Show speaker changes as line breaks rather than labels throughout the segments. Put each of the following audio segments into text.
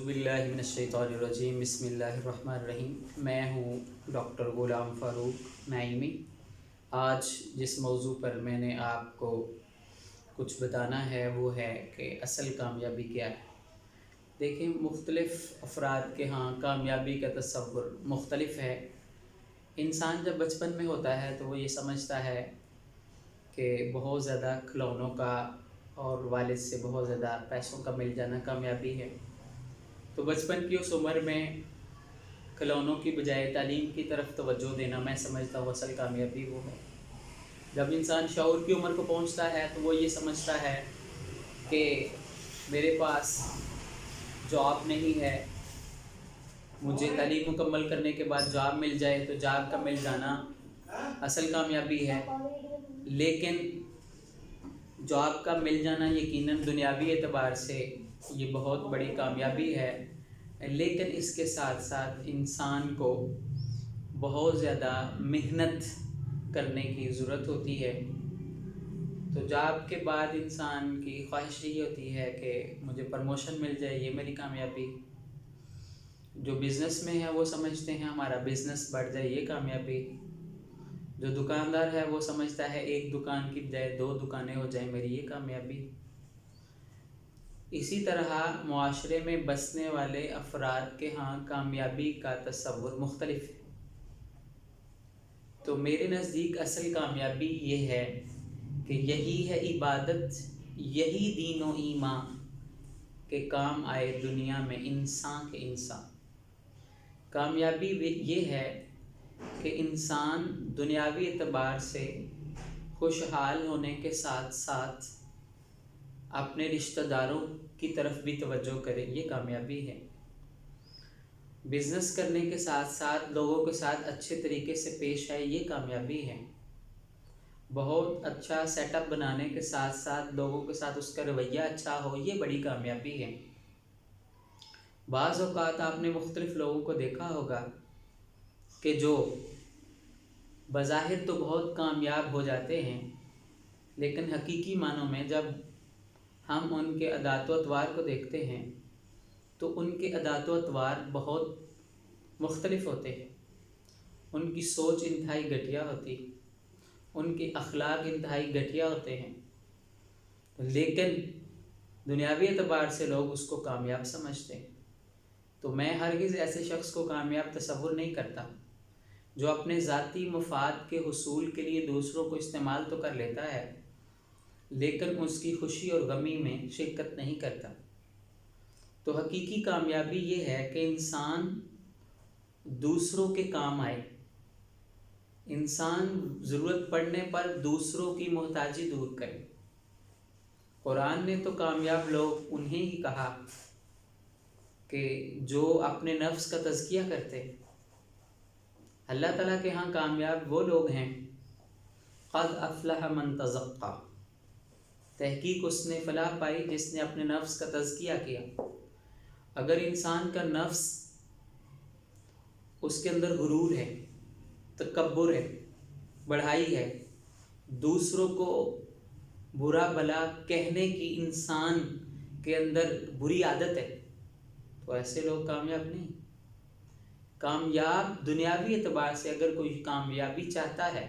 باللہ من الشیطان الرجیم بسم اللہ الرحمن الرحیم۔ میں ہوں ڈاکٹر غلام فاروق نعیمی۔ آج جس موضوع پر میں نے آپ کو کچھ بتانا ہے وہ ہے کہ اصل کامیابی کیا ہے۔ دیکھیں، مختلف افراد کے ہاں کامیابی کا تصور مختلف ہے۔ انسان جب بچپن میں ہوتا ہے تو وہ یہ سمجھتا ہے کہ بہت زیادہ کھلونوں کا اور والد سے بہت زیادہ پیسوں کا مل جانا کامیابی ہے۔ تو بچپن کی اس عمر میں کھلونوں کی بجائے تعلیم کی طرف توجہ دینا میں سمجھتا ہوں اصل کامیابی وہ ہے۔ جب انسان شعور کی عمر کو پہنچتا ہے تو وہ یہ سمجھتا ہے کہ میرے پاس جاب نہیں ہے، مجھے تعلیم مکمل کرنے کے بعد جاب مل جائے تو جاب کا مل جانا اصل کامیابی ہے۔ لیکن جاب کا مل جانا یقیناً دنیاوی اعتبار سے یہ بہت بڑی کامیابی ہے، لیکن اس کے ساتھ ساتھ انسان کو بہت زیادہ محنت کرنے کی ضرورت ہوتی ہے۔ تو جاب کے بعد انسان کی خواہش یہ ہوتی ہے کہ مجھے پروموشن مل جائے، یہ میری کامیابی۔ جو بزنس میں ہے وہ سمجھتے ہیں ہمارا بزنس بڑھ جائے، یہ کامیابی۔ جو دکاندار ہے وہ سمجھتا ہے ایک دکان کی بجائے 2 دکانیں ہو جائیں، میری یہ کامیابی۔ اسی طرح معاشرے میں بسنے والے افراد کے ہاں کامیابی کا تصور مختلف ہے۔ تو میرے نزدیک اصل کامیابی یہ ہے کہ یہی ہے عبادت، یہی دین و ایمان کے کام آئے دنیا میں انسان کے انسان۔ کامیابی یہ ہے کہ انسان دنیاوی اعتبار سے خوشحال ہونے کے ساتھ ساتھ اپنے رشتہ داروں کی طرف بھی توجہ کرے، یہ کامیابی ہے۔ بزنس کرنے کے ساتھ ساتھ لوگوں کے ساتھ اچھے طریقے سے پیش آئے، یہ کامیابی ہے۔ بہت اچھا سیٹ اپ بنانے کے ساتھ ساتھ لوگوں کے ساتھ اس کا رویہ اچھا ہو، یہ بڑی کامیابی ہے۔ بعض اوقات آپ نے مختلف لوگوں کو دیکھا ہوگا کہ جو بظاہر تو بہت کامیاب ہو جاتے ہیں، لیکن حقیقی معنوں میں جب ہم ان کے عادات و اطوار کو دیکھتے ہیں تو ان کے عادات و اطوار بہت مختلف ہوتے ہیں۔ ان کی سوچ انتہائی گھٹیا ہوتی، ان کے اخلاق انتہائی گھٹیا ہوتے ہیں، لیکن دنیاوی اعتبار سے لوگ اس کو کامیاب سمجھتے ہیں۔ تو میں ہرگز ایسے شخص کو کامیاب تصور نہیں کرتا جو اپنے ذاتی مفاد کے حصول کے لیے دوسروں کو استعمال تو کر لیتا ہے لیکن اس کی خوشی اور غمی میں شرکت نہیں کرتا۔ تو حقیقی کامیابی یہ ہے کہ انسان دوسروں کے کام آئے، انسان ضرورت پڑنے پر دوسروں کی محتاجی دور کرے۔ قرآن نے تو کامیاب لوگ انہیں ہی کہا کہ جو اپنے نفس کا تزکیہ کرتے۔ اللہ تعالیٰ کے ہاں کامیاب وہ لوگ ہیں، قد افلح من تزکیٰ، تحقیق اس نے فلاح پائی جس نے اپنے نفس کا تزکیہ کیا۔ اگر انسان کا نفس اس کے اندر غرور ہے، تکبر ہے، بڑھائی ہے، دوسروں کو برا بھلا کہنے کی انسان کے اندر بری عادت ہے، تو ایسے لوگ کامیاب نہیں۔ کامیاب دنیاوی اعتبار سے اگر کوئی کامیابی چاہتا ہے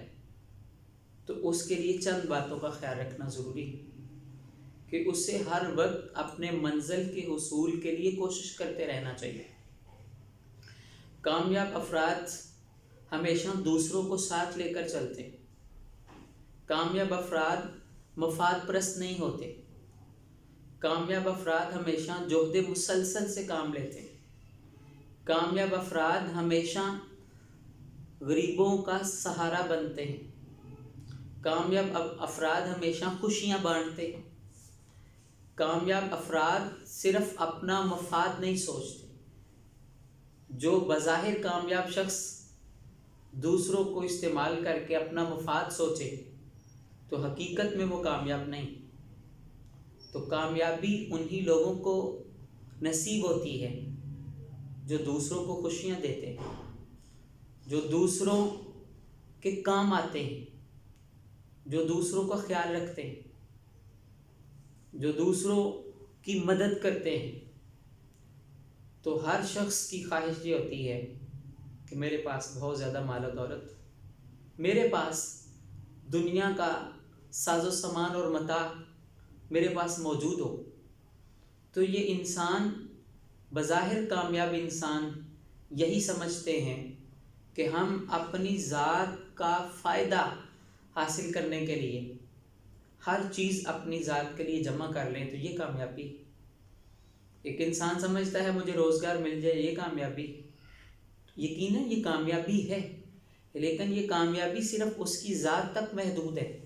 تو اس کے لیے چند باتوں کا خیال رکھنا ضروری ہے کہ اسے ہر وقت اپنے منزل کے حصول کے لیے کوشش کرتے رہنا چاہیے۔ کامیاب افراد ہمیشہ دوسروں کو ساتھ لے کر چلتے ہیں۔ کامیاب افراد مفاد پرست نہیں ہوتے۔ کامیاب افراد ہمیشہ جہد مسلسل سے کام لیتے ہیں۔ کامیاب افراد ہمیشہ غریبوں کا سہارا بنتے ہیں۔ کامیاب افراد ہمیشہ خوشیاں بانٹتے ہیں۔ کامیاب افراد صرف اپنا مفاد نہیں سوچتے۔ جو بظاہر کامیاب شخص دوسروں کو استعمال کر کے اپنا مفاد سوچے تو حقیقت میں وہ کامیاب نہیں۔ تو کامیابی انہی لوگوں کو نصیب ہوتی ہے جو دوسروں کو خوشیاں دیتے ہیں، جو دوسروں کے کام آتے ہیں، جو دوسروں کا خیال رکھتے ہیں، جو دوسروں کی مدد کرتے ہیں۔ تو ہر شخص کی خواہش یہ ہوتی ہے کہ میرے پاس بہت زیادہ مال و دولت، میرے پاس دنیا کا ساز و سامان اور متاع میرے پاس موجود ہو۔ تو یہ انسان بظاہر کامیاب انسان یہی سمجھتے ہیں کہ ہم اپنی ذات کا فائدہ حاصل کرنے کے لیے ہر چیز اپنی ذات کے لیے جمع کر لیں تو یہ کامیابی۔ ایک انسان سمجھتا ہے مجھے روزگار مل جائے یہ کامیابی، یقیناً یہ کامیابی ہے، لیکن یہ کامیابی صرف اس کی ذات تک محدود ہے۔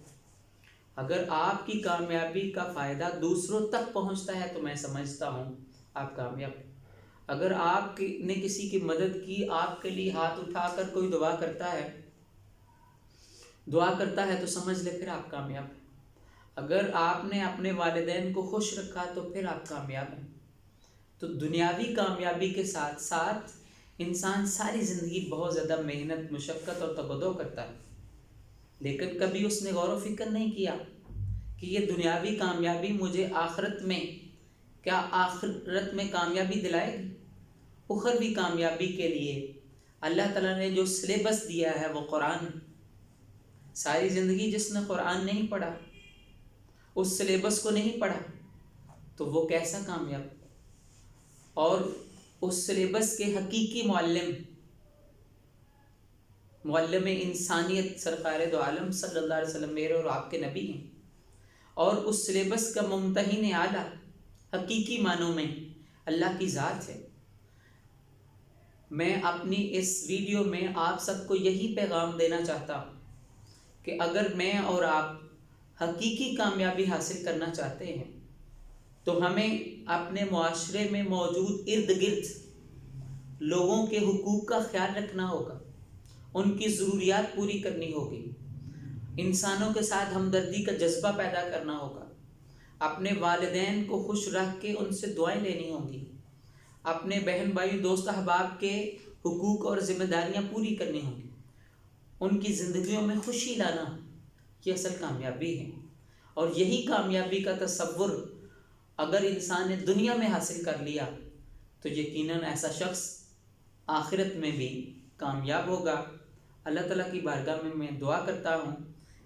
اگر آپ کی کامیابی کا فائدہ دوسروں تک پہنچتا ہے تو میں سمجھتا ہوں آپ کامیاب ہیں۔ اگر آپ نے کسی کی مدد کی، آپ کے لیے ہاتھ اٹھا کر کوئی دعا کرتا ہے تو سمجھ لے پھر آپ کامیاب ہیں۔ اگر آپ نے اپنے والدین کو خوش رکھا تو پھر آپ کامیاب ہیں۔ تو دنیاوی کامیابی کے ساتھ ساتھ انسان ساری زندگی بہت زیادہ محنت، مشقت اور تگدو کرتا ہے، لیکن کبھی اس نے غور و فکر نہیں کیا کہ یہ دنیاوی کامیابی مجھے آخرت میں کامیابی دلائے گی۔ اخروی کامیابی کے لیے اللہ تعالیٰ نے جو سلیبس دیا ہے وہ قرآن ہے۔ ساری زندگی جس نے قرآن نہیں پڑھا، اس سلیبس کو نہیں پڑھا، تو وہ کیسا کامیاب؟ اور اس سلیبس کے حقیقی معلم انسانیت سرکار دو عالم صلی اللہ علیہ وسلم میرے اور آپ کے نبی ہیں، اور اس سلیبس کا ممتحن اعلیٰ حقیقی معنوں میں اللہ کی ذات ہے۔ میں اپنی اس ویڈیو میں آپ سب کو یہی پیغام دینا چاہتا ہوں کہ اگر میں اور آپ حقیقی کامیابی حاصل کرنا چاہتے ہیں تو ہمیں اپنے معاشرے میں موجود ارد گرد لوگوں کے حقوق کا خیال رکھنا ہوگا، ان کی ضروریات پوری کرنی ہوگی، انسانوں کے ساتھ ہمدردی کا جذبہ پیدا کرنا ہوگا، اپنے والدین کو خوش رکھ کے ان سے دعائیں لینی ہوں گی، اپنے بہن بھائی دوست احباب کے حقوق اور ذمہ داریاں پوری کرنی ہوں گی، ان کی زندگیوں میں خوشی لانا، یہ اصل کامیابی ہے۔ اور یہی کامیابی کا تصور اگر انسان نے دنیا میں حاصل کر لیا تو یقیناً ایسا شخص آخرت میں بھی کامیاب ہوگا۔ اللہ تعالیٰ کی بارگاہ میں دعا کرتا ہوں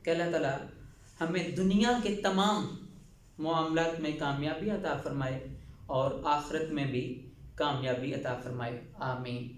کہ اللہ تعالیٰ ہمیں دنیا کے تمام معاملات میں کامیابی عطا فرمائے اور آخرت میں بھی کامیابی عطا فرمائے، آمین۔